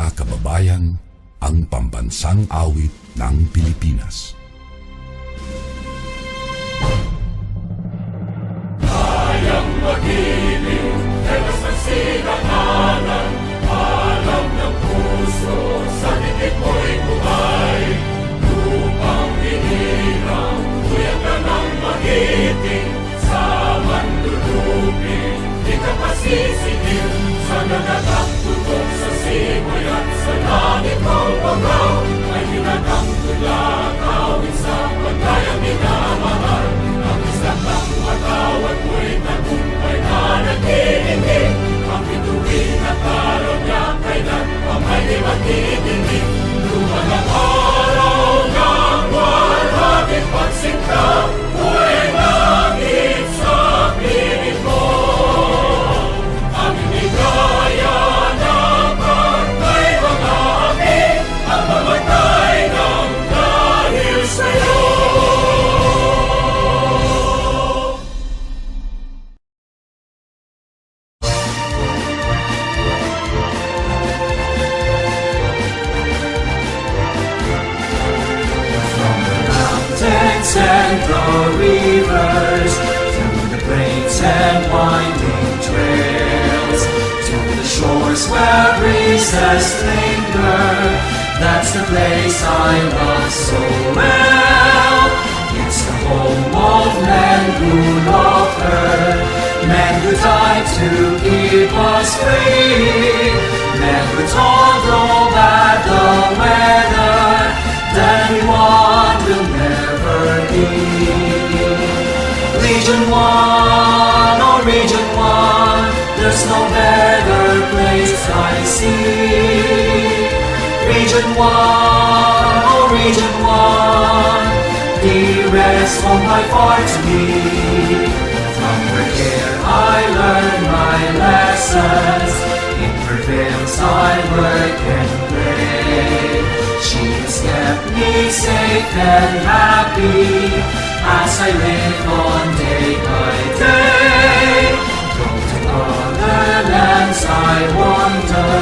mga kababayan, ang pambansang awit ng Pilipinas. Kayang mag-ibig, telas ng sinakanan, alam ng puso, sa titik mo'y buhay. Lupang hinirang, tuyag ka ng magiting, sa mandulupin, di ka pasisigil, sa nagatak tutok sa simoy at sa langit mong pagaw, ay hinatang tula, kawin sa pagkayang minamahal, ang isang ng matawad mo'y tagumpay na nag-iingin, ang bituin at araw niya kailan pamay di magtitingin, lumang ang araw ng walhati pagsinta, buhay langit sa piling mo. Ang hindi kaya na pagkay mga akin, ang mamatay ng dahil sa'yo. And the rivers, through the breaks and winding trails, to the shores where breezes linger, that's the place I love so well. It's the home of men who love her, men who died to keep us free, men who told no bad the weather, that one will never be. Region 1, oh Region 1, there's no better place I see. Region 1, oh Region 1, dearest home by far to me. From her care I learn my lessons, in her veils I work and play. She has kept me safe and happy as I live on day by day. Though to other lands I wander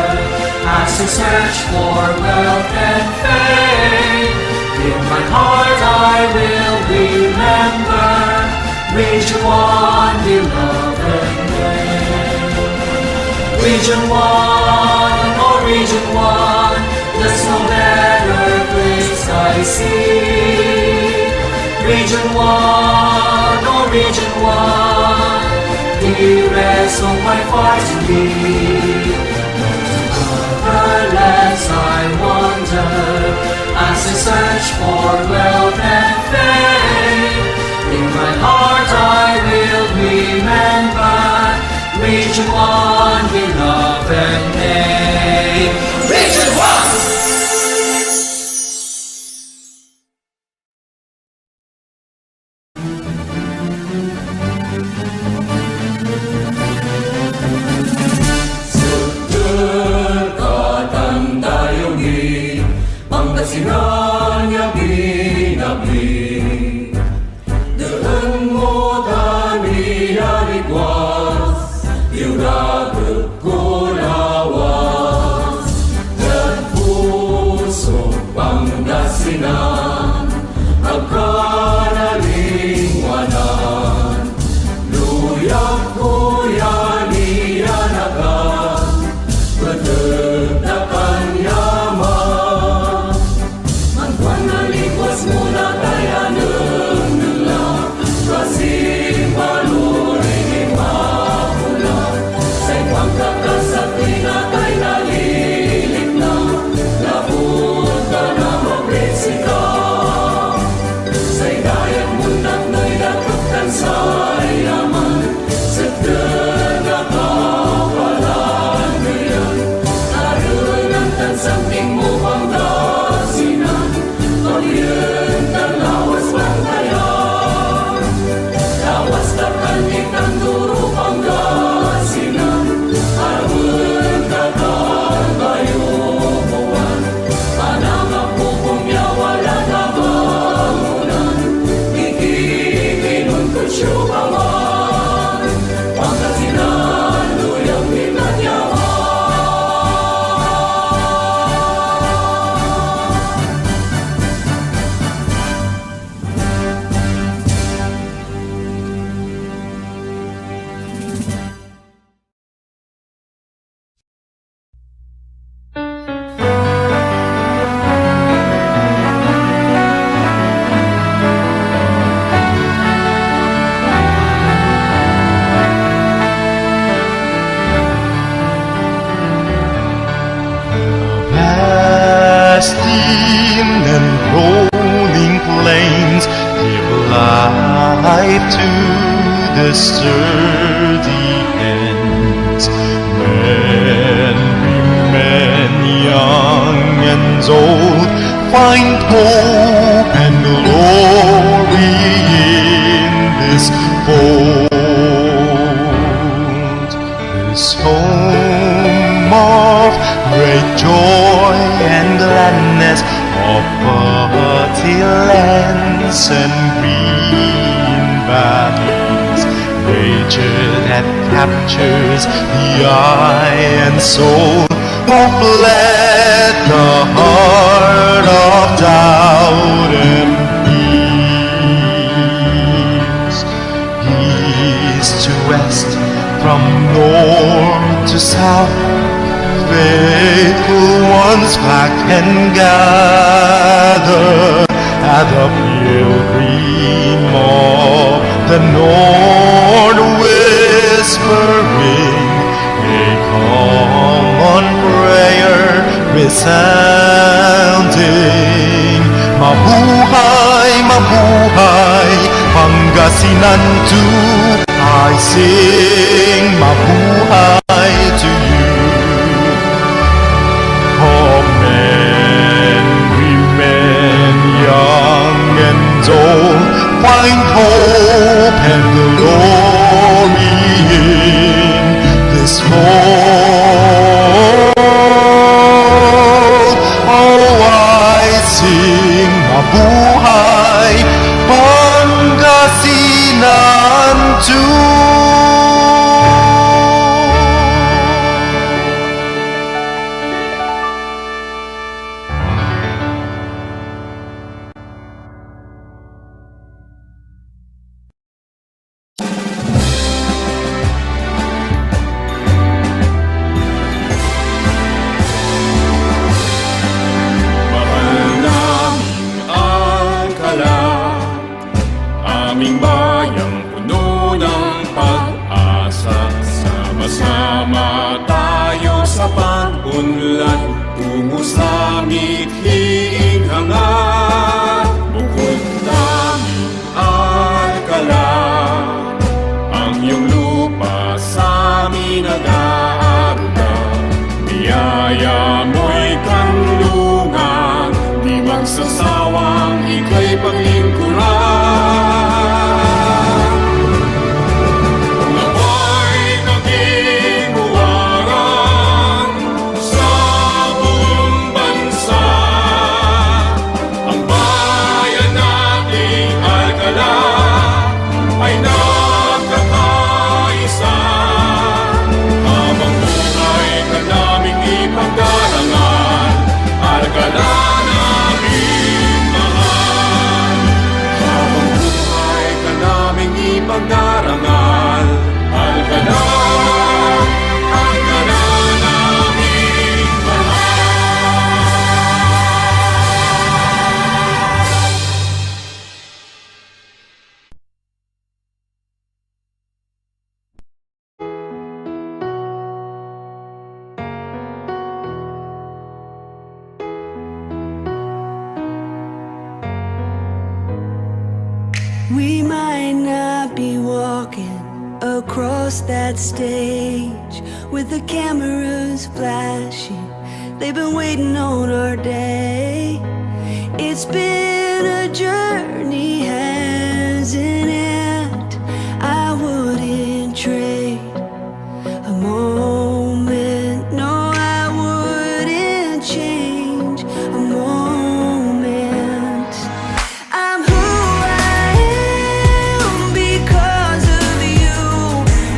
as I search for wealth and fame, in my heart I will remember Region 1, beloved name. Region 1, oh Region 1, there's no better place I see. Region 1, oh Region 1, dearest of my far to be. To other lands I wander as I search for wealth and fame. In my heart I will remember Region 1, beloved name. Region 1! Pangasinan yabi-nabi, daan mo dami aligwas, pristine and rolling plains give life to the sturdy ends. Men, women, young and old find hope and glory in this fold, this home of great joy and gladness, of fertile lands and green valleys. Nature that captures the eye and soul, who fled the heart of doubt and peace. East to west, from north to south, faithful ones pack and gather at the pilgrim of the North, whispering a common prayer resounding. Mabuhay, mabuhay, Pangasinan II, I sing mabuhay to you. Oh, men, women, young and old, find hope and glory in this fold. Oh, I sing mabuhay, Pangasinan II. Mahal naming Alcala, aming bayang puno ng pag-asa. Sama-sama tayo sa pag-unlad tungo sa mithiing hangat. Bukod naming Alcala, ang iyong lupa sa amin nag-aaruga. Biyaya mo'y kanlungan, di magsasawang ika'y paglingkuran. Kung ako'y maging huwarang sa buong bansa, ang bayan nating Alcala ay nagkakaisa. Habang buhay ka naming ipagdarangal, Alcala naming mahal. Habang buhay ka naming ipagdarangal, Alcala, Alcala naming mahal. We might not be walking across that stage with the cameras flashing. They've been waiting on our day. It's been a journey, hasn't it? I wouldn't trade a moment. No, I wouldn't change a moment. I'm who I am because of you.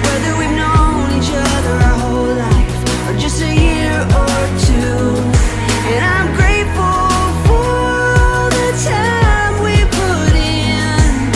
Whether we've known each other our whole life or just a year or two, and I'm grateful for the time we put in.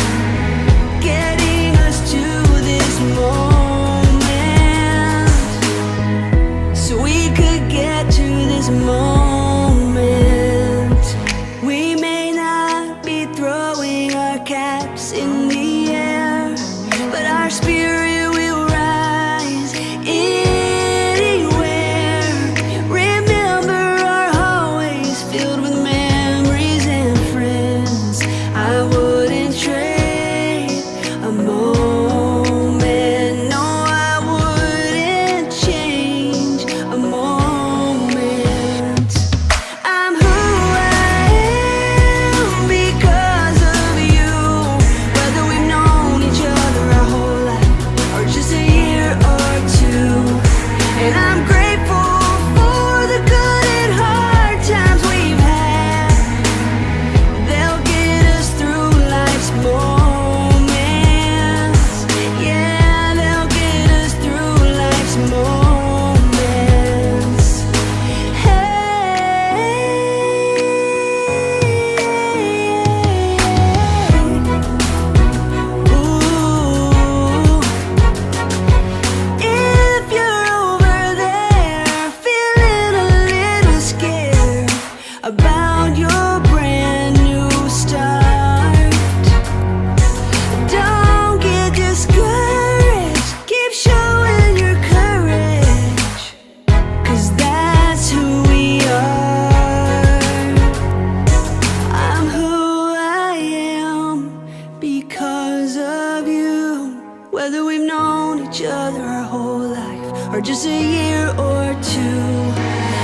or just a year or two.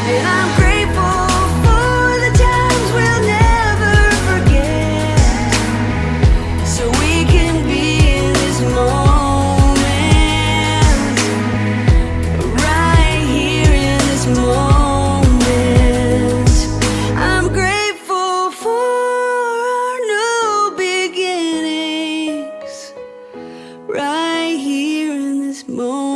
And I'm grateful for the times we'll never forget, so we can be in this moment, right here in this moment. I'm grateful for our new beginnings, right here in this moment.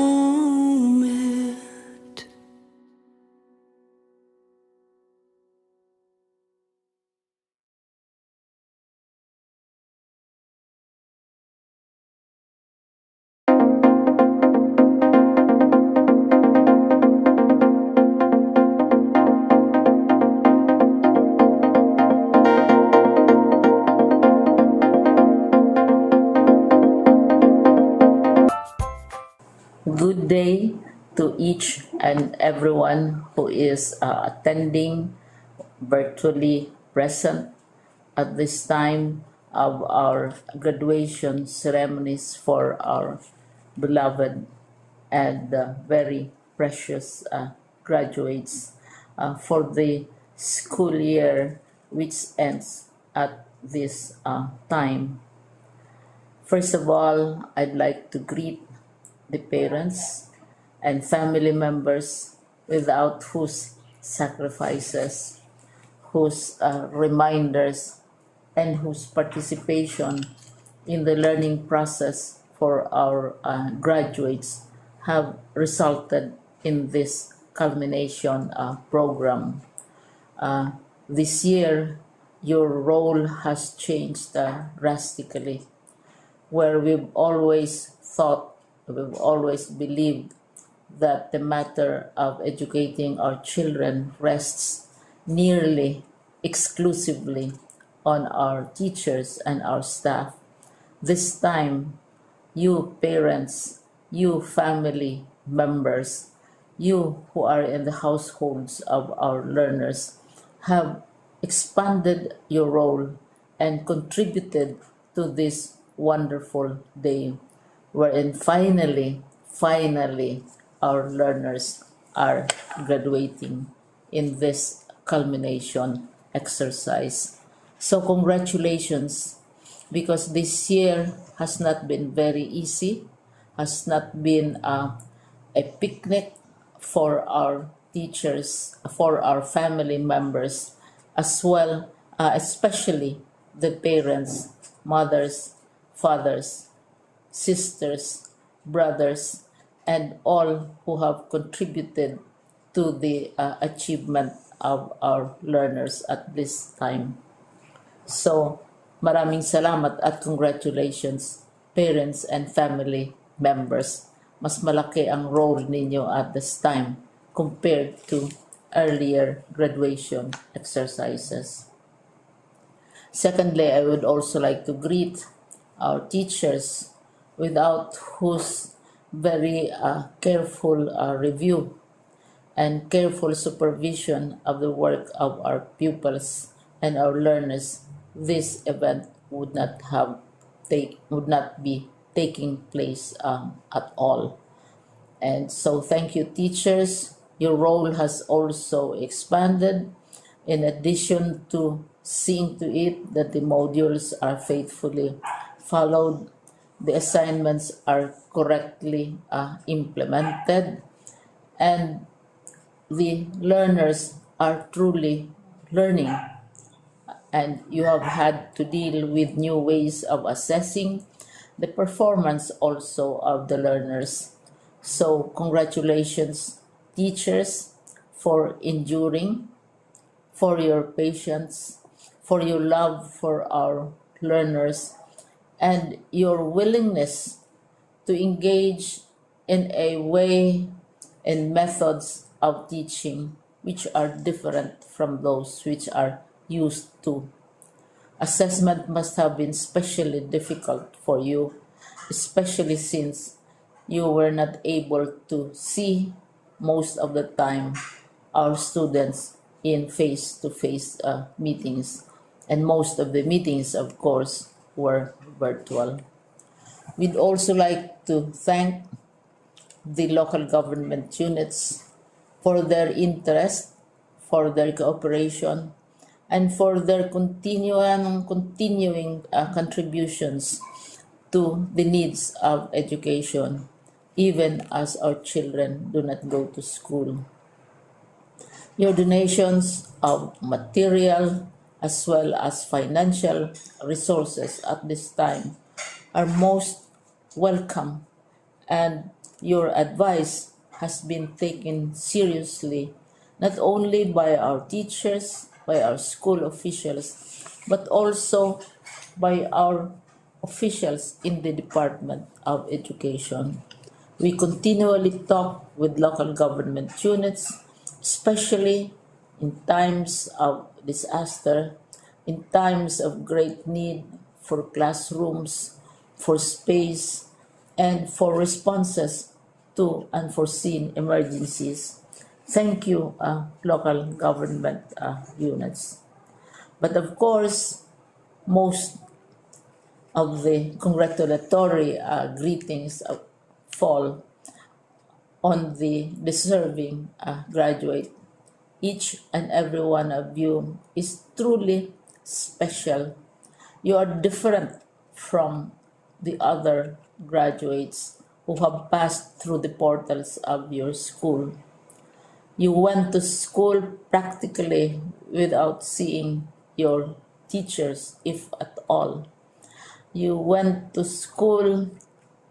Good day to each and everyone who is attending virtually present at this time of our graduation ceremonies for our beloved and very precious graduates for the school year which ends at this time. First of all, I'd like to greet the parents and family members without whose sacrifices, whose reminders, and whose participation in the learning process for our graduates have resulted in this culmination program. This year, your role has changed drastically, where we've always thought, we've always believed that the matter of educating our children rests nearly exclusively on our teachers and our staff. This time, you parents, you family members, you who are in the households of our learners have expanded your role and contributed to this wonderful day wherein finally our learners are graduating in this culmination exercise. So congratulations, because this year has not been very easy, has not been a picnic for our teachers, for our family members, as well, especially the parents, mothers, fathers, sisters, brothers, and all who have contributed to the achievement of our learners at this time. So, maraming salamat at congratulations, parents and family members. Mas malaki ang role ninyo at this time compared to earlier graduation exercises. Secondly, I would also like to greet our teachers, without whose very careful review and careful supervision of the work of our pupils and our learners, this event would not be taking place at all. And so thank you, teachers. Your role has also expanded, in addition to seeing to it that the modules are faithfully followed, the assignments are correctly implemented, and the learners are truly learning. And you have had to deal with new ways of assessing the performance also of the learners. So congratulations, teachers, for enduring, for your patience, for your love for our learners, and your willingness to engage in a way and methods of teaching which are different from those which are used to. Assessment must have been especially difficult for you, especially since you were not able to see most of the time our students in face-to-face meetings, and most of the meetings, of course, were virtual. We'd also like to thank the local government units for their interest, for their cooperation, and for their continuing contributions to the needs of education, even as our children do not go to school. Your donations of material as well as financial resources at this time are most welcome, and your advice has been taken seriously not only by our teachers, by our school officials, but also by our officials in the Department of Education. We continually talk with local government units, especially in times of disaster, in times of great need for classrooms, for space, and for responses to unforeseen emergencies. Thank you, local government units. But of course, most of the congratulatory greetings fall on the deserving graduate. Each and every one of you is truly special. You are different from the other graduates who have passed through the portals of your school. You went to school practically without seeing your teachers, if at all. You went to school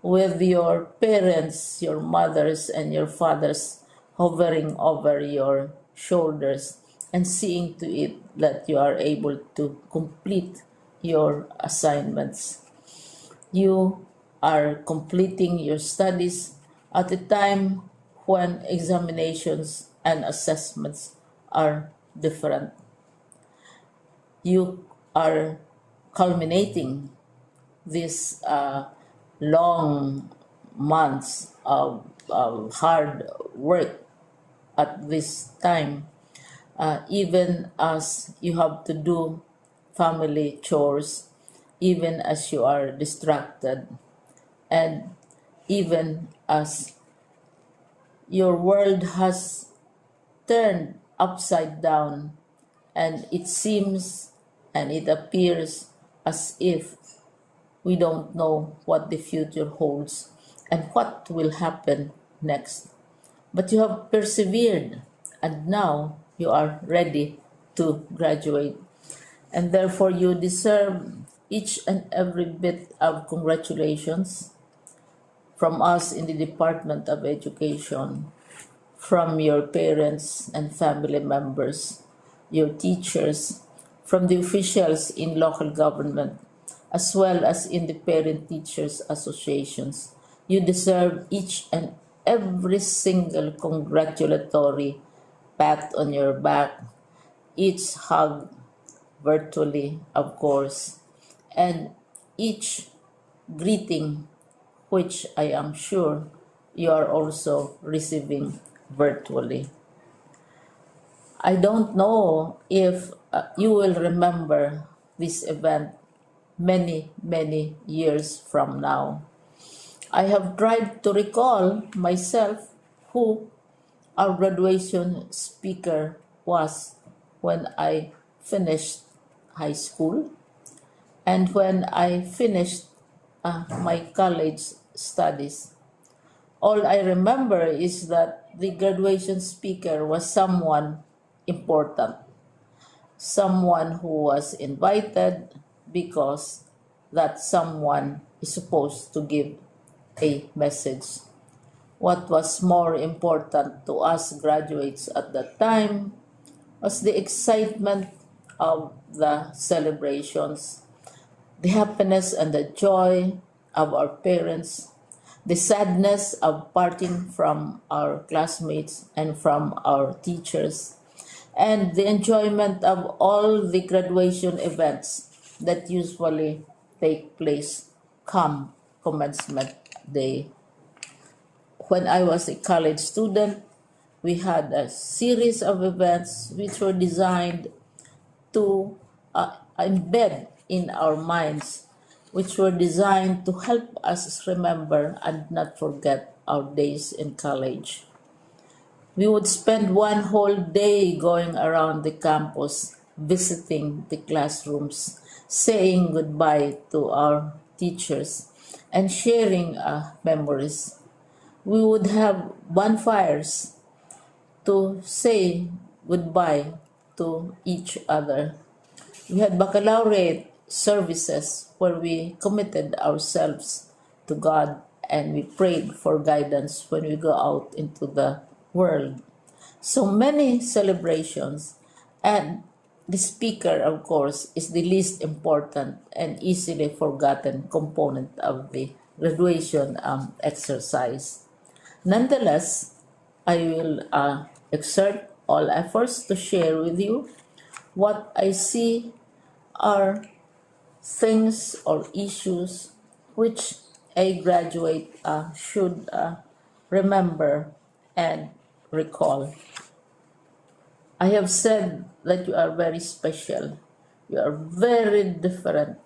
with your parents, your mothers, and your fathers hovering over your shoulders and seeing to it that you are able to complete your assignments. You are completing your studies at a time when examinations and assessments are different. You are culminating these long months of hard work at this time, even as you have to do family chores, even as you are distracted, and even as your world has turned upside down, and it seems and it appears as if we don't know what the future holds and what will happen next. But you have persevered, and now you are ready to graduate. And therefore, you deserve each and every bit of congratulations from us in the Department of Education, from your parents and family members, your teachers, from the officials in local government, as well as in the parent teachers associations. You deserve each and every single congratulatory pat on your back, each hug virtually, of course, and each greeting, which I am sure you are also receiving virtually. I don't know if you will remember this event many, many years from now. I have tried to recall myself who our graduation speaker was when I finished high school and when I finished my college studies. All I remember is that the graduation speaker was someone important, someone who was invited because that someone is supposed to give a message. What was more important to us graduates at that time was the excitement of the celebrations, the happiness and the joy of our parents, the sadness of parting from our classmates and from our teachers, and the enjoyment of all the graduation events that usually take place come commencement day. When I was a college student, we had a series of events which were designed to embed in our minds, which were designed to help us remember and not forget our days in college. We would spend one whole day going around the campus, visiting the classrooms, saying goodbye to our teachers, and sharing memories. We would have bonfires to say goodbye to each other. We had baccalaureate services where we committed ourselves to God and we prayed for guidance when we go out into the world. So many celebrations, and the speaker, of course, is the least important and easily forgotten component of the graduation exercise. Nonetheless, I will exert all efforts to share with you what I see are things or issues which a graduate should remember and recall. I have said that you are very special. You are very different.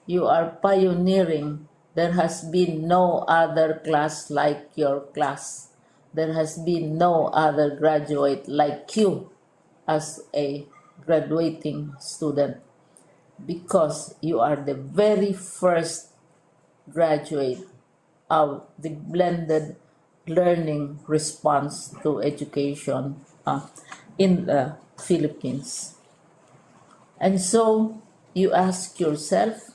You are pioneering. There has been no other class like your class. There has been no other graduate like you as a graduating student because you are the very first graduate of the blended learning response to education in the Philippines. And so you ask yourself,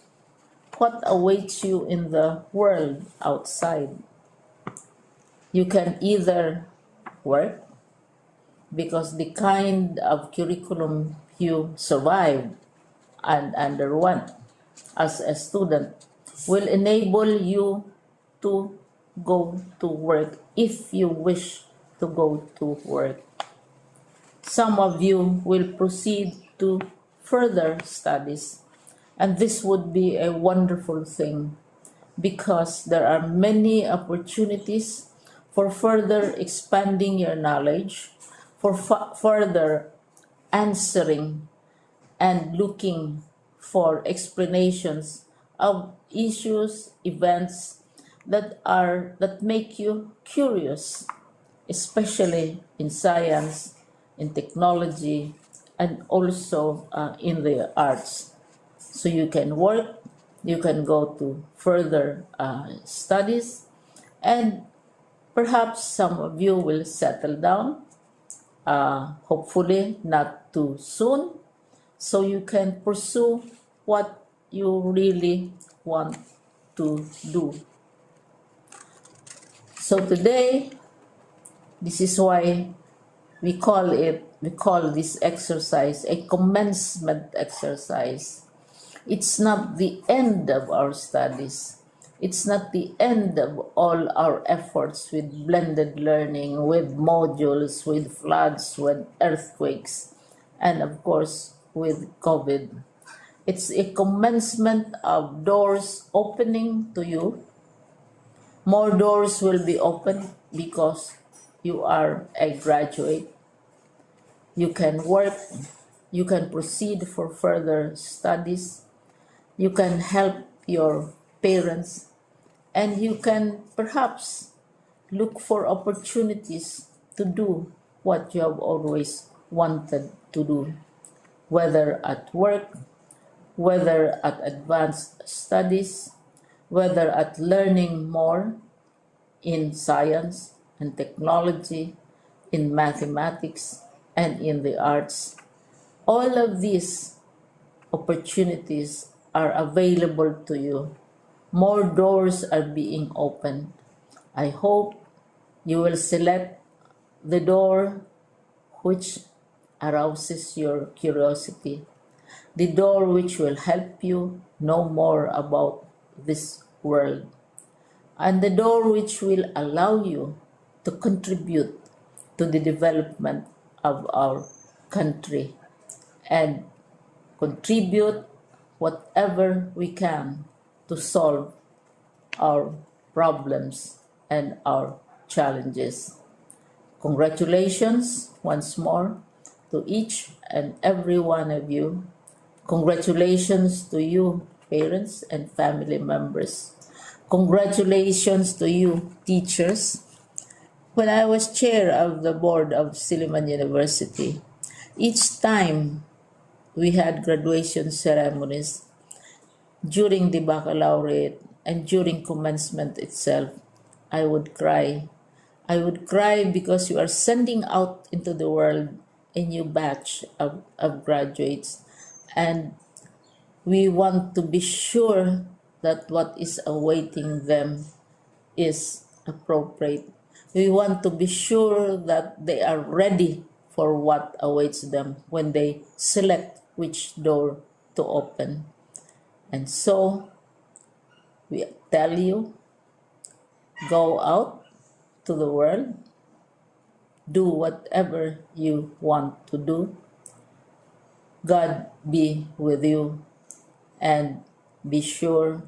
what awaits you in the world outside? You can either work because the kind of curriculum you survived and underwent as a student will enable you to go to work if you wish to go to work. Some of you will proceed to further studies, and this would be a wonderful thing because there are many opportunities for further expanding your knowledge, for further answering and looking for explanations of issues, events that make you curious, especially in science, in technology, and also in the arts. So you can work, you can go to further studies, and perhaps some of you will settle down, hopefully not too soon, so you can pursue what you really want to do. So today, this is why we call this exercise a commencement exercise. It's not the end of our studies. It's not the end of all our efforts with blended learning, with modules, with floods, with earthquakes, and of course with COVID. It's a commencement of doors opening to you. More doors will be opened because you are a graduate. You can work, you can proceed for further studies, you can help your parents, and you can perhaps look for opportunities to do what you have always wanted to do, whether at work, whether at advanced studies, whether at learning more in science and technology, in mathematics, and in the arts. All of these opportunities are available to you. More doors are being opened. I hope you will select the door which arouses your curiosity, the door which will help you know more about this world, and the door which will allow you to contribute to the development of our country and contribute whatever we can to solve our problems and our challenges. Congratulations once more to each and every one of you. Congratulations to you, parents and family members. Congratulations to you, teachers. When I was chair of the board of Silliman University, each time we had graduation ceremonies during the baccalaureate and during commencement itself, I would cry. I would cry because you are sending out into the world a new batch of graduates, and we want to be sure that what is awaiting them is appropriate. We want to be sure that they are ready for what awaits them when they select which door to open. And so we tell you, go out to the world, do whatever you want to do. God be with you, and be sure,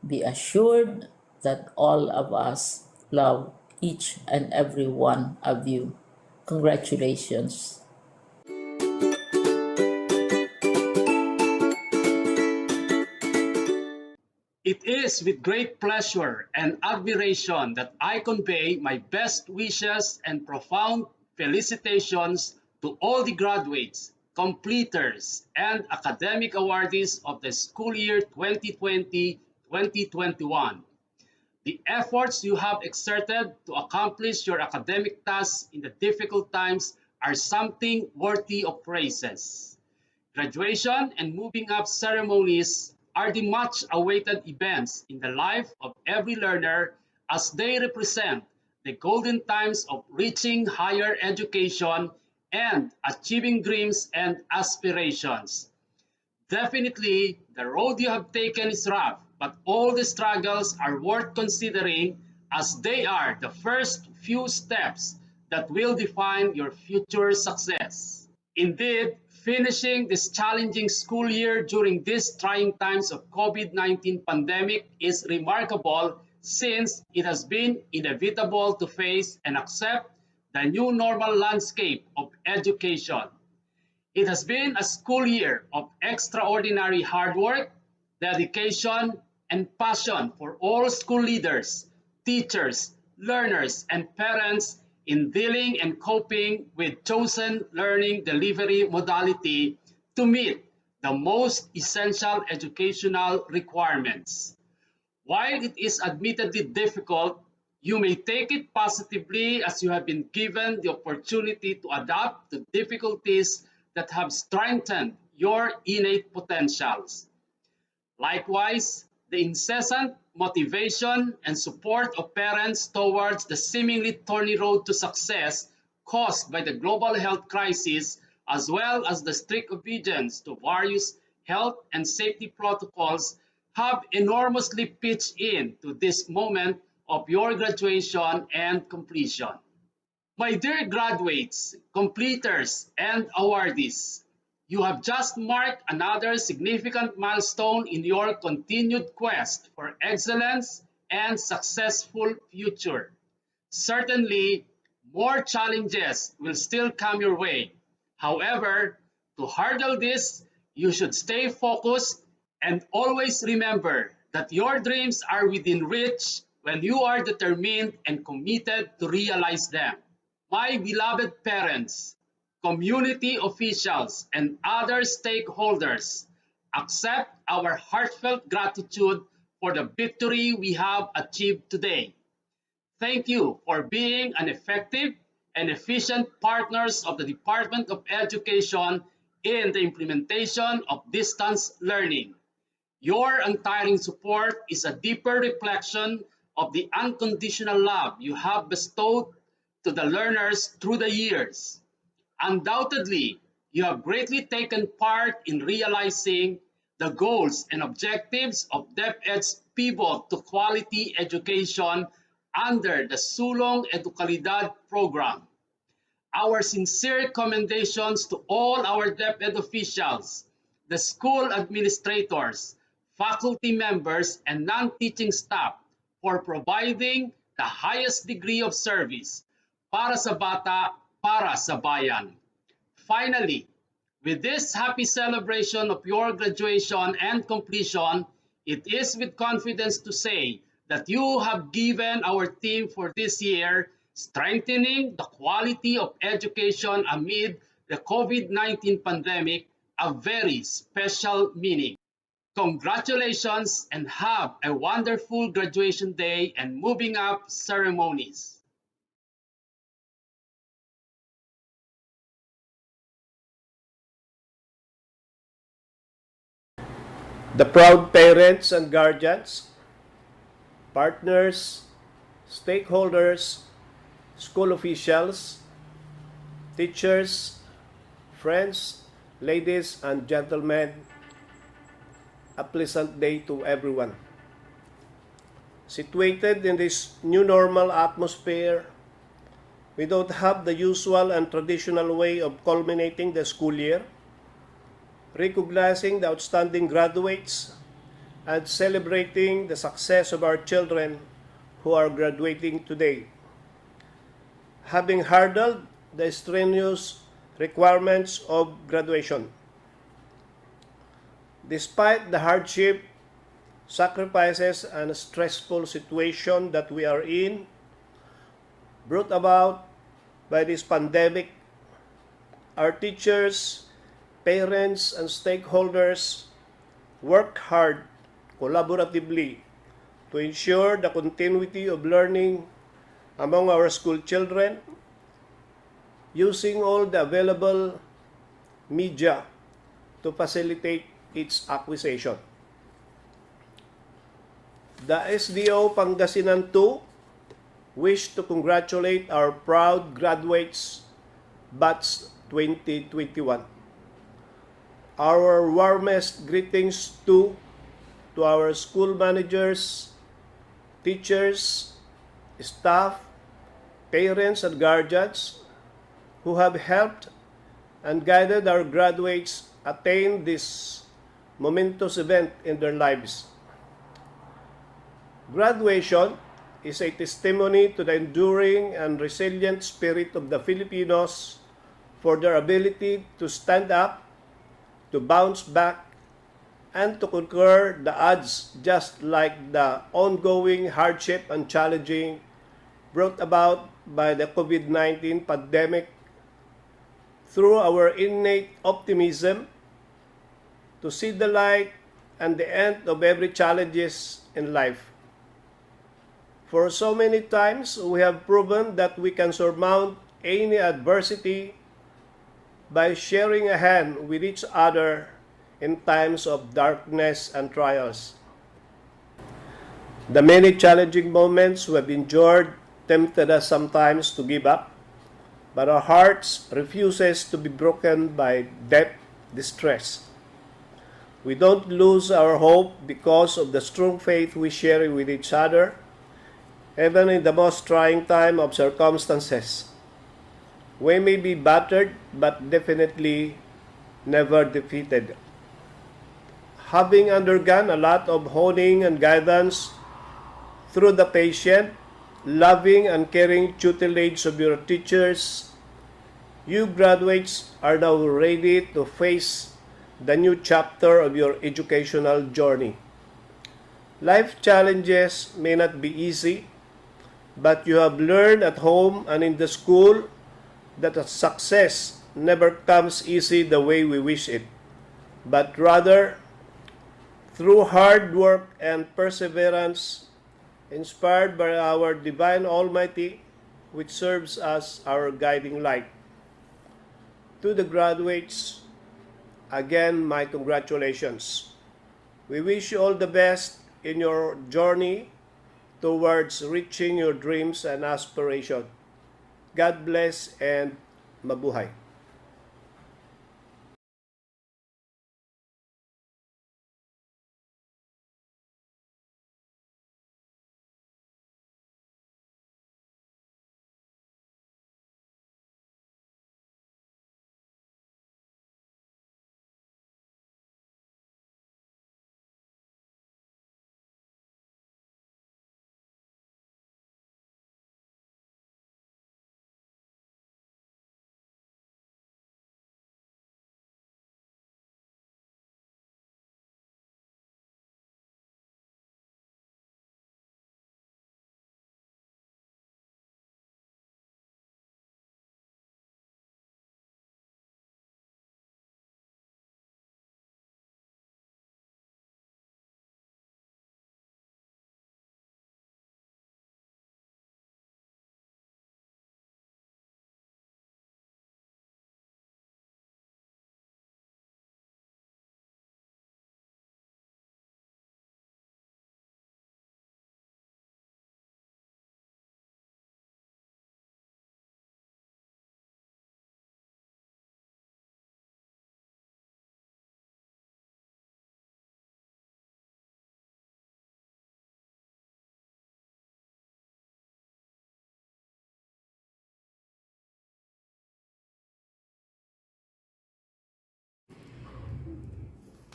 be assured that all of us love each and every one of you. Congratulations. It is with great pleasure and admiration that I convey my best wishes and profound felicitations to all the graduates, completers, and academic awardees of the school year 2020-2021. The efforts you have exerted to accomplish your academic tasks in the difficult times are something worthy of praises. Graduation and moving up ceremonies are the much awaited events in the life of every learner as they represent the golden times of reaching higher education and achieving dreams and aspirations. Definitely, the road you have taken is rough, but all the struggles are worth considering as they are the first few steps that will define your future success. Indeed, finishing this challenging school year during these trying times of COVID-19 pandemic is remarkable since it has been inevitable to face and accept the new normal landscape of education. It has been a school year of extraordinary hard work, dedication, and passion for all school leaders, teachers, learners, and parents in dealing and coping with chosen learning delivery modality to meet the most essential educational requirements. While it is admittedly difficult, you may take it positively as you have been given the opportunity to adapt to difficulties that have strengthened your innate potentials. Likewise, the incessant motivation and support of parents towards the seemingly thorny road to success caused by the global health crisis, as well as the strict obedience to various health and safety protocols, have enormously pitched in to this moment of your graduation and completion. My dear graduates, completers, and awardees, you have just marked another significant milestone in your continued quest for excellence and successful future. Certainly, more challenges will still come your way. However, to hurdle this, you should stay focused and always remember that your dreams are within reach when you are determined and committed to realize them. My beloved parents, community officials, and other stakeholders, accept our heartfelt gratitude for the victory we have achieved today. Thank you for being an effective and efficient partners of the Department of Education in the implementation of distance learning. Your untiring support is a deeper reflection of the unconditional love you have bestowed to the learners through the years. Undoubtedly, you have greatly taken part in realizing the goals and objectives of DepEd's pivot to quality education under the Sulong Educalidad program. Our sincere commendations to all our DepEd officials, the school administrators, faculty members, and non-teaching staff for providing the highest degree of service para sa bata, para sa bayan. Finally, with this happy celebration of your graduation and completion, it is with confidence to say that you have given our team for this year strengthening the quality of education amid the COVID-19 pandemic a very special meaning. Congratulations and have a wonderful graduation day and moving up ceremonies. The proud parents and guardians, partners, stakeholders, school officials, teachers, friends, ladies and gentlemen, a pleasant day to everyone. Situated in this new normal atmosphere, we don't have the usual and traditional way of culminating the school year, recognizing the outstanding graduates, and celebrating the success of our children who are graduating today. Having hurdled the strenuous requirements of graduation. Despite the hardship, sacrifices, and stressful situation that we are in, brought about by this pandemic, our teachers, parents, and stakeholders work hard collaboratively to ensure the continuity of learning among our school children using all the available media to facilitate its acquisition. The SDO Pangasinan II wish to congratulate our proud graduates batch 2021. Our warmest greetings to our school managers, teachers, staff, parents, and guardians who have helped and guided our graduates attain this momentous event in their lives. Graduation is a testimony to the enduring and resilient spirit of the Filipinos for their ability to stand up, to bounce back, and to conquer the odds just like the ongoing hardship and challenging brought about by the COVID-19 pandemic through our innate optimism to see the light and the end of every challenges in life. For so many times, we have proven that we can surmount any adversity by sharing a hand with each other in times of darkness and trials. The many challenging moments we have endured tempted us sometimes to give up, but our hearts refuses to be broken by deep distress. We don't lose our hope because of the strong faith we share with each other, even in the most trying time of circumstances. We may be battered, but definitely never defeated. Having undergone a lot of honing and guidance through the patient, loving, and caring tutelage of your teachers, you graduates are now ready to face the new chapter of your educational journey. Life challenges may not be easy, but you have learned at home and in the school that success never comes easy the way we wish it, but rather through hard work and perseverance, inspired by our Divine Almighty, which serves as our guiding light. To the graduates, again, my congratulations. We wish you all the best in your journey towards reaching your dreams and aspirations. God bless and mabuhay.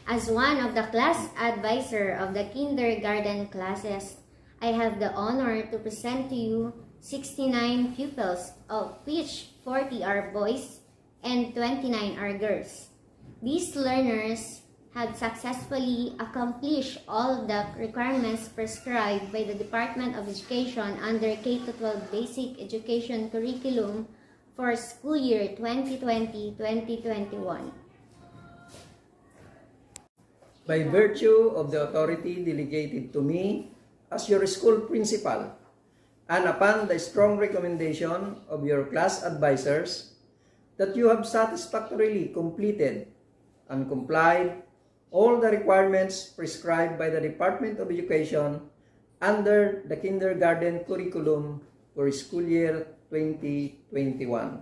As one of the class advisor of the kindergarten classes, I have the honor to present to you 69 pupils, of which 40 are boys and 29 are girls. These learners have successfully accomplished all the requirements prescribed by the Department of Education under K-12 Basic Education Curriculum for school year 2020-2021. By virtue of the authority delegated to me as your school principal, and upon the strong recommendation of your class advisors, that you have satisfactorily completed and complied all the requirements prescribed by the Department of Education under the kindergarten curriculum for school year 2021.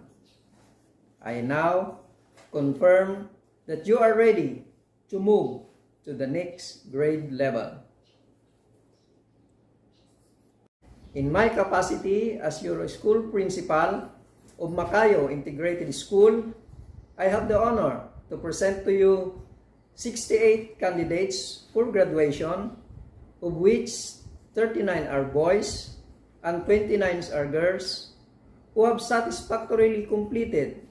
I now confirm that you are ready to move to the next grade level. In my capacity as your school principal of Macayo Integrated School, I have the honor to present to you 68 candidates for graduation, of which 39 are boys and 29 are girls, who have satisfactorily completed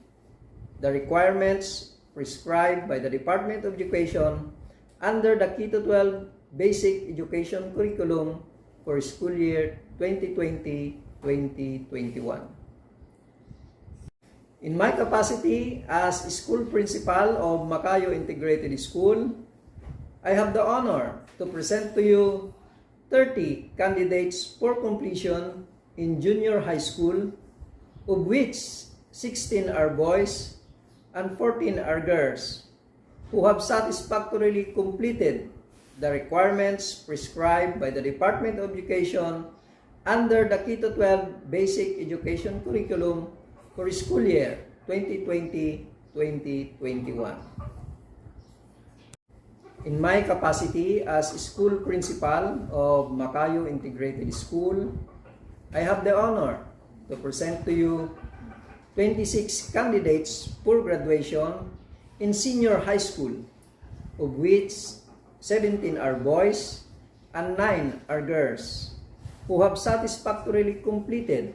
the requirements prescribed by the Department of Education under the K-12 Basic Education Curriculum for school year 2020-2021. In my capacity as school principal of Macayo Integrated School, I have the honor to present to you 30 candidates for completion in junior high school, of which 16 are boys and 14 are girls, who have satisfactorily completed the requirements prescribed by the Department of Education under the K-12 Basic Education Curriculum for school year 2020-2021. In my capacity as school principal of Macayo Integrated School, I have the honor to present to you 26 candidates for graduation in senior high school, of which 17 are boys and 9 are girls, who have satisfactorily completed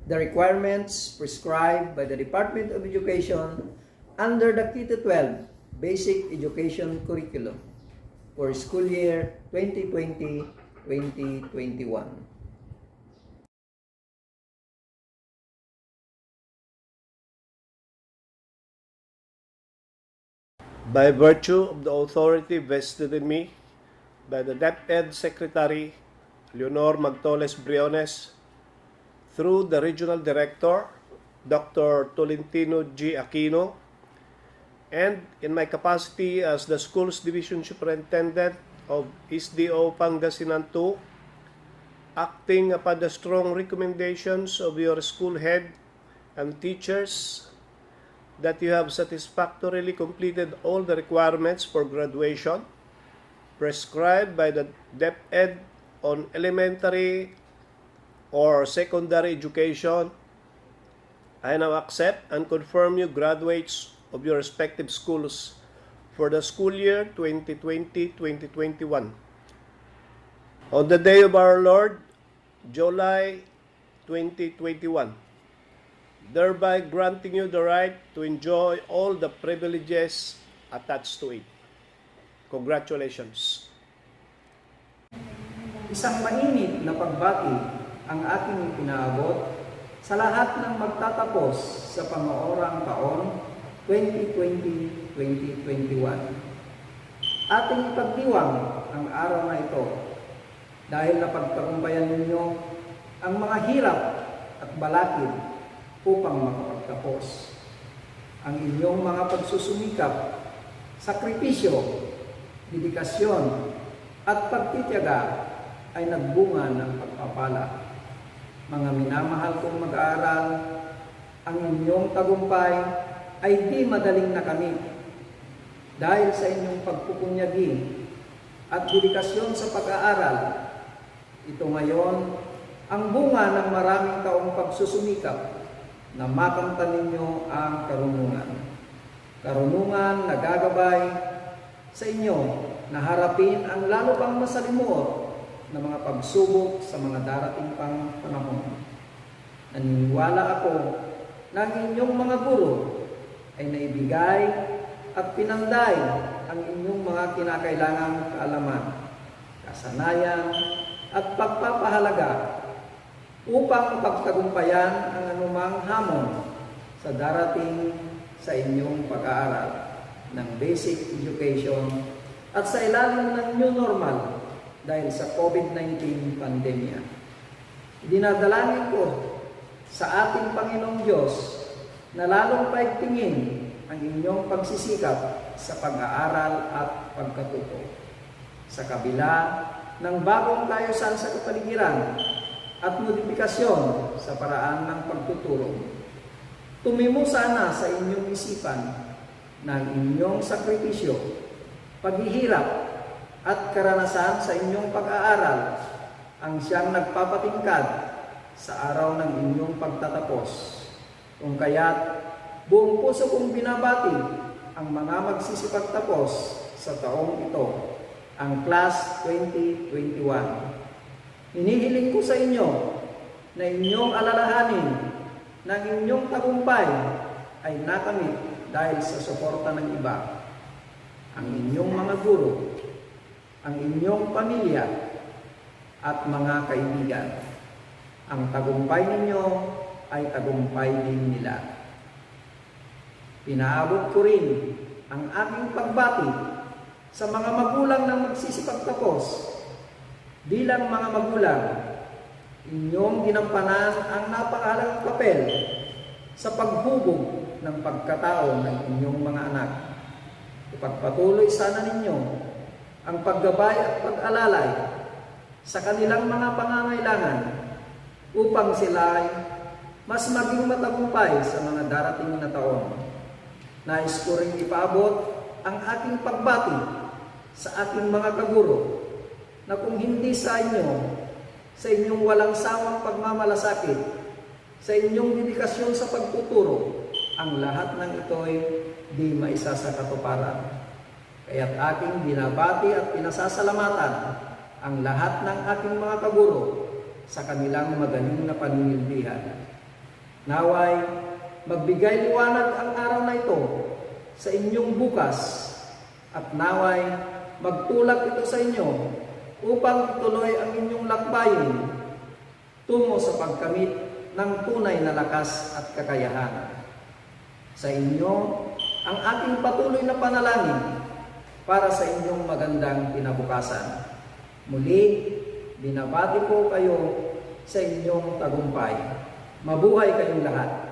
the requirements prescribed by the Department of Education under the K-12 Basic Education Curriculum for school year 2020-2021. By virtue of the authority vested in me by the DepEd Secretary Leonor Magtoles Briones, through the Regional Director, Dr. Tolentino G. Aquino, and in my capacity as the Schools Division Superintendent of SDO Pangasinan II, acting upon the strong recommendations of your school head and teachers, that you have satisfactorily completed all the requirements for graduation prescribed by the DepEd on elementary or secondary education, I now accept and confirm you graduates of your respective schools for the school year 2020-2021. On the day of our Lord, July 2021, thereby granting you the right to enjoy all the privileges attached to it. Congratulations. Isang mainit na pagbati ang ating pinaabot sa lahat ng magtatapos sa pang-oorang taon 2020-2021. Ating ipagdiwang ang araw na ito dahil napagtagumpayan ninyo ang mga hirap at balakid upang makapagtapos. Ang inyong mga pagsusumikap, sakripisyo, dedikasyon at pagtitiyaga ay nagbunga ng pagpapala. Mga minamahal kong mag-aaral, ang inyong tagumpay ay di madaling nakamit dahil sa inyong pagpupunyagi at dedikasyon sa pag-aaral. Ito ngayon ang bunga ng maraming taong pagsusumikap na makamtan ninyo ang karunungan. Karunungan na gagabay sa inyo na harapin ang lalo pang masalimuot na mga pagsubok sa mga darating pang panahon. Naniniwala ako na ang inyong mga guro ay naibigay at pinanday ang inyong mga kinakailangang kaalaman, kasanayan at pagpapahalaga upang pagtagumpayan ang anumang hamon sa darating sa inyong pag-aaral ng basic education at sa ilalim ng new normal dahil sa COVID-19 pandemya. Dinadalangin ko sa ating Panginoong Diyos na lalong paigtingin ang inyong pagsisikap sa pag-aaral at pagkatuto. Sa kabila ng bagong kaayusan sa kapaligiran at modifikasyon sa paraan ng pagtuturo, tumimo sana sa inyong isipan na ang inyong sakripisyo, paghihirap at karanasan sa inyong pag-aaral ang siyang nagpapatingkad sa araw ng inyong pagtatapos. Kung kaya't buong puso kong binabati ang mga magsisipagtapos sa taong ito, ang Class 2021. Hinihiling ko sa inyo na inyong alalahanin na ang inyong tagumpay ay nakamit dahil sa suporta ng iba, ang inyong mga guro, ang inyong pamilya at mga kaibigan. Ang tagumpay ninyo ay tagumpay din nila. Pinaabot ko rin ang aking pagbati sa mga magulang na magsisipagtapos. Bilang mga magulang, inyong ginampanan ang napakahalagang papel sa paghubog ng pagkatao ng inyong mga anak. Ipagpatuloy sana ninyo ang paggabay at pag-alalay sa kanilang mga pangangailangan upang sila ay mas maging matagumpay sa mga darating na taon. Nais ko rin ipaabot ang aking pagbati sa aking mga kaguro na kung hindi sa inyo, sa inyong walang sawang pagmamalasakit, sa inyong dedikasyon sa pagtuturo, ang lahat ng ito'y di maisa sa katuparan. Kaya't aking binabati at pinasasalamatan ang lahat ng aking mga kaguro sa kanilang magaling na paninilbihan. Naway, magbigay liwanag ang araw na ito sa inyong bukas at naway, magtulak ito sa inyo upang ituloy ang inyong lakbayin tungo sa pagkamit ng tunay na lakas at kakayahan. Sa inyo, ang aking patuloy na panalangin para sa inyong magandang kinabukasan. Muli, binabati ko kayo sa inyong tagumpay. Mabuhay kayong lahat.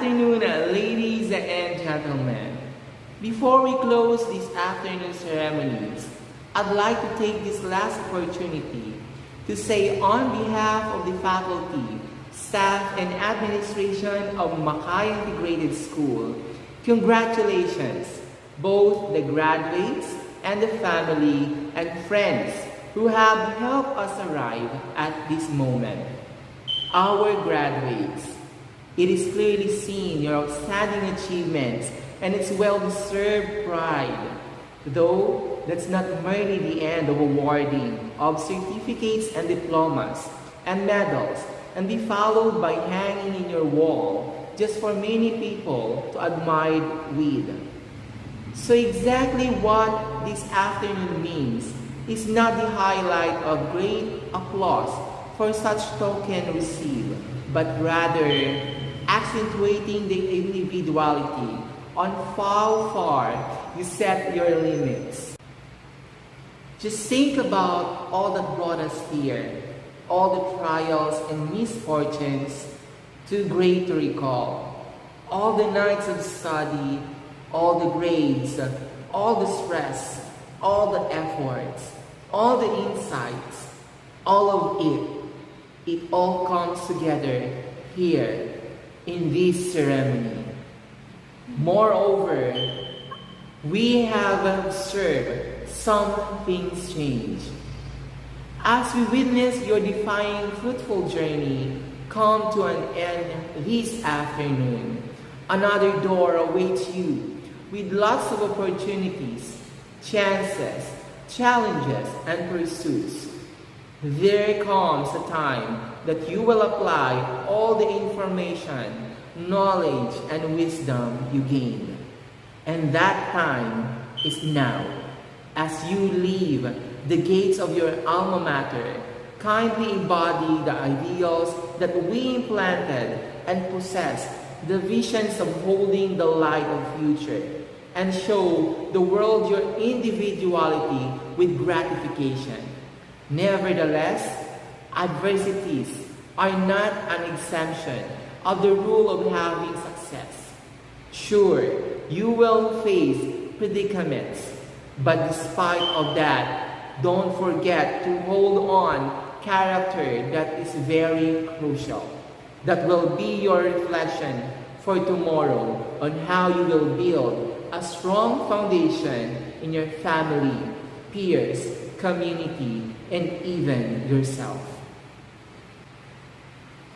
afternoon, ladies and gentlemen. Before we close this afternoon ceremonies, I'd like to take this last opportunity to say on behalf of the faculty, staff, and administration of Macayo Integrated School, congratulations, both the graduates and the family and friends who have helped us arrive at this moment. Our graduates, it is clearly seen your outstanding achievements and its well-deserved pride. Though that's not merely the end of awarding of certificates and diplomas and medals and be followed by hanging in your wall just for many people to admire with. So exactly what this afternoon means is not the highlight of great applause for such token received, but rather accentuating the individuality on how far you set your limits. Just think about all that brought us here, all the trials and misfortunes, too great to recall, all the nights of study, all the grades, all the stress, all the efforts, all the insights, all of it all comes together here in this ceremony. Moreover, we have observed some things change. As we witness your defying fruitful journey come to an end this afternoon, another door awaits you with lots of opportunities, chances, challenges, and pursuits. There comes a time that you will apply all the information, knowledge, and wisdom you gained. And that time is now. As you leave the gates of your alma mater, kindly embody the ideals that we implanted and possess the visions of holding the light of future, and show the world your individuality with gratification. Nevertheless, adversities are not an exemption of the rule of having success. Sure, you will face predicaments, but despite of that, don't forget to hold on character that is very crucial. That will be your reflection for tomorrow on how you will build a strong foundation in your family, peers, community, and even yourself.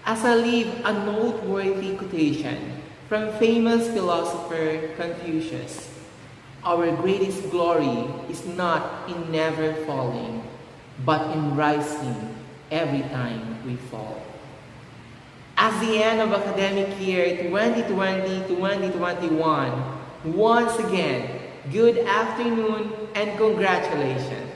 As I leave a noteworthy quotation from famous philosopher Confucius, our greatest glory is not in never falling, but in rising every time we fall. As the end of academic year 2020-2021, once again, good afternoon and congratulations.